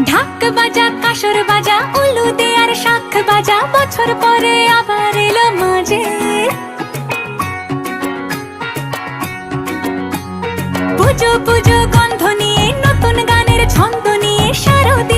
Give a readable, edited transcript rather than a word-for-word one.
ঢাক বাজা কাসর বাজা উলু দে আর শাখ বাজা, বছর পরে আবার এলো মাঝে। পুজো পুজো গন্ধ নিয়ে নতুন গানের ছন্দ নিয়ে শারদ